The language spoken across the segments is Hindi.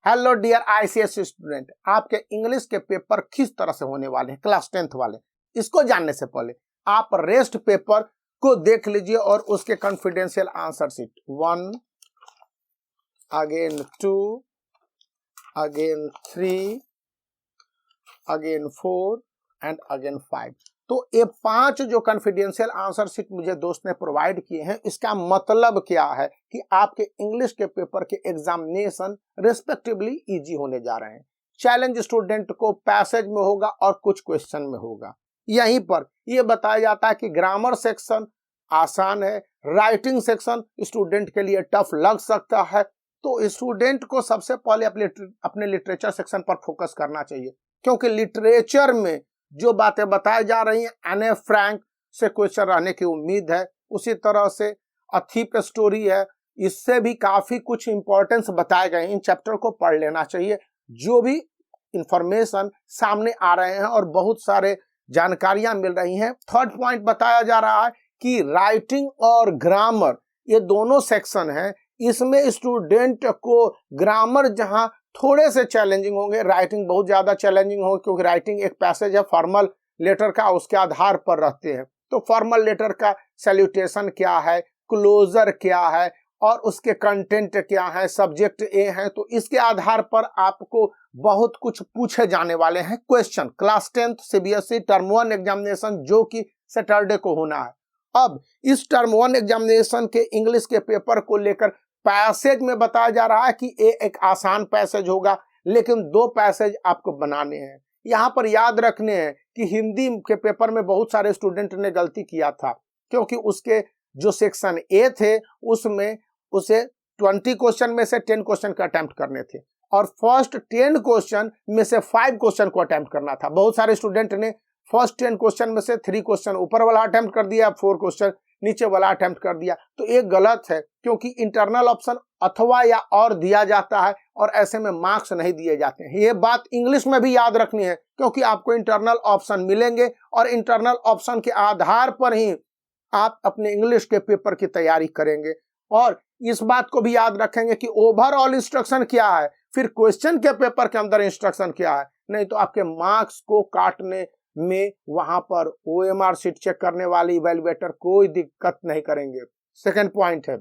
हेलो डियर आईसीएसई स्टूडेंट, आपके इंग्लिश के पेपर किस तरह से होने वाले हैं क्लास 10th वाले, इसको जानने से पहले आप रेस्ट पेपर को देख लीजिए और उसके confidential answer sheet 1, again 2, again 3, again 4 and again 5। तो ये 5 जो कॉन्फिडेंशियल आंसर शीट मुझे दोस्त ने प्रोवाइड किए हैं, इसका मतलब क्या है कि आपके इंग्लिश के पेपर के एग्जामिनेशन रेस्पेक्टिवली इजी होने जा रहे हैं। चैलेंज स्टूडेंट को पैसेज में होगा और कुछ क्वेश्चन में होगा। यहीं पर यह बताया जाता है कि ग्रामर सेक्शन आसान है, राइटिंग सेक्शन स्टूडेंट के लिए टफ लग सकता है। तो स्टूडेंट को सबसे पहले अपने लिटरेचर सेक्शन पर फोकस करना चाहिए, क्योंकि लिटरेचर में जो बातें बताई जा रही हैं एने फ्रैंक से क्वेश्चन रहने की उम्मीद है। उसी तरह से अ थीप स्टोरी है, इससे भी काफी कुछ इंपॉर्टेंस बताए गए। इन चैप्टर को पढ़ लेना चाहिए, जो भी इंफॉर्मेशन सामने आ रहे हैं और बहुत सारे जानकारियां मिल रही हैं। थर्ड पॉइंट बताया जा रहा है कि राइटिंग और ग्रामर ये दोनों सेक्शन हैं, इसमें स्टूडेंट को ग्रामर जहां थोड़े से चैलेंजिंग होंगे, राइटिंग बहुत ज्यादा चैलेंजिंग होगी, क्योंकि राइटिंग एक पैसेज है फॉर्मल लेटर का, उसके आधार पर रहते हैं। तो फॉर्मल लेटर का सैल्यूटेशन क्या है, क्लोजर क्या है और उसके कंटेंट क्या है, सब्जेक्ट ए है, तो इसके आधार पर आपको बहुत कुछ पूछे जाने वाले हैं question. Class 10th CBSE term 1 examination जो कि सैटरडे को होना है। अब इस टर्म 1 एग्जामिनेशन के इंग्लिश के पेपर को लेकर पैसेज में बताया जा रहा है कि ये एक आसान पैसेज होगा, लेकिन 2 पैसेज आपको बनाने हैं। यहाँ पर याद रखने हैं कि हिंदी के पेपर में बहुत सारे स्टूडेंट ने गलती किया था, क्योंकि उसके जो सेक्शन ए थे उसमें उसे 20 क्वेश्चन में से 10 क्वेश्चन का अटेम्प्ट करने थे और फर्स्ट 10 क्वेश्चन में से 5 क्वेश्चन को अटेम्प्ट करना था। बहुत सारे स्टूडेंट ने फर्स्ट 10 क्वेश्चन में से 3 क्वेश्चन ऊपर वाला अटेम्प्ट कर दिया, 4 क्वेश्चन नीचे वाला अटेम्प्ट कर दिया। तो ये गलत है, क्योंकि इंटरनल ऑप्शन अथवा या और दिया जाता है और ऐसे में मार्क्स नहीं दिए जाते हैं। ये बात इंग्लिश में भी याद रखनी है, क्योंकि आपको इंटरनल ऑप्शन मिलेंगे और इंटरनल ऑप्शन के आधार पर ही आप अपने इंग्लिश के पेपर की तैयारी करेंगे। और इस बात को भी याद रखेंगे कि ओवरऑल इंस्ट्रक्शन क्या है, फिर क्वेश्चन के पेपर के अंदर इंस्ट्रक्शन क्या है, नहीं तो आपके मार्क्स को काटने में वहां पर OMR शीट चेक करने वाले इवैल्यूएटर कोई दिक्कत नहीं करेंगे। सेकंड पॉइंट है,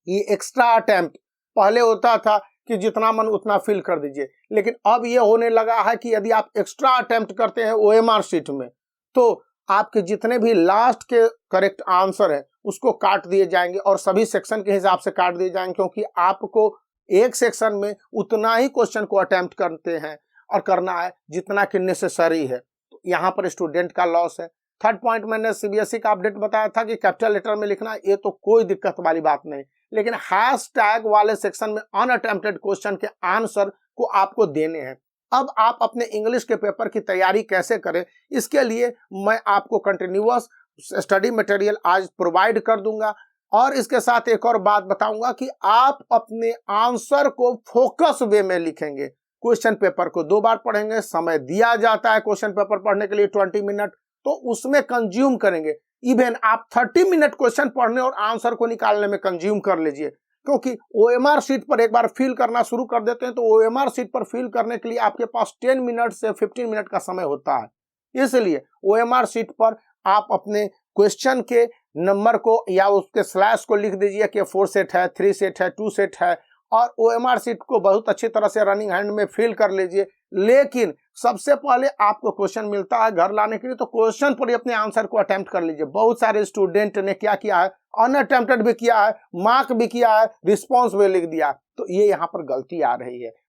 ये एक्स्ट्रा अटेम्प्ट पहले होता था कि जितना मन उतना फिल कर दीजिए, लेकिन अब ये होने लगा है कि यदि आप एक्स्ट्रा अटेम्प्ट करते हैं OMR शीट में, तो आपके जितने भी लास्ट के करेक्ट आंसर है उसको काट दिए जाएंगे और सभी सेक्शन के हिसाब से काट दिए जाएंगे, क्योंकि आपको एक सेक्शन में उतना ही क्वेश्चन को अटेम्प्ट करते हैं और करना है जितना कि नेसेसरी है। तो यहाँ पर स्टूडेंट का लॉस है। थर्ड पॉइंट, मैंने CBSE का अपडेट बताया था कि कैपिटल लेटर में लिखना, ये तो कोई दिक्कत वाली बात नहीं, लेकिन हैशटैग वाले सेक्शन में अनअटेम्प्टेड क्वेश्चन के आंसर को आपको देने हैं। अब आप अपने इंग्लिश के पेपर की तैयारी कैसे करें, इसके लिए मैं आपको कंटिन्यूअस स्टडी मटेरियल आज प्रोवाइड कर दूंगा और इसके साथ एक और बात बताऊंगा कि आप अपने आंसर को फोकस वे में लिखेंगे। क्वेश्चन पेपर को 2 बार पढ़ेंगे, समय दिया जाता है क्वेश्चन पेपर पढ़ने के लिए 20 मिनट, तो उसमें कंज्यूम करेंगे। इवन आप 30 मिनट क्वेश्चन पढ़ने और आंसर को निकालने में कंज्यूम कर लीजिए, क्योंकि OMR शीट पर एक बार फिल करना शुरू कर देते हैं तो OMR शीट पर फिल करने के लिए आपके पास 10 मिनट से 15 मिनट का समय होता है। इसलिए OMR शीट पर आप अपने क्वेश्चन के नंबर को या उसके स्लैश को लिख दीजिए कि 4 सेट है, 3 सेट है, 2 सेट है, और OMR शीट को बहुत अच्छी तरह से रनिंग हैंड में फिल कर लीजिए। लेकिन सबसे पहले आपको क्वेश्चन मिलता है घर लाने के लिए, तो क्वेश्चन पर ही अपने आंसर को अटेम्प्ट कर लीजिए। बहुत सारे स्टूडेंट ने क्या किया है, अनअटेम्प्टेड भी किया है, मार्क भी किया है, रिस्पॉन्स भी लिख दिया, तो ये यहाँ पर गलती आ रही है।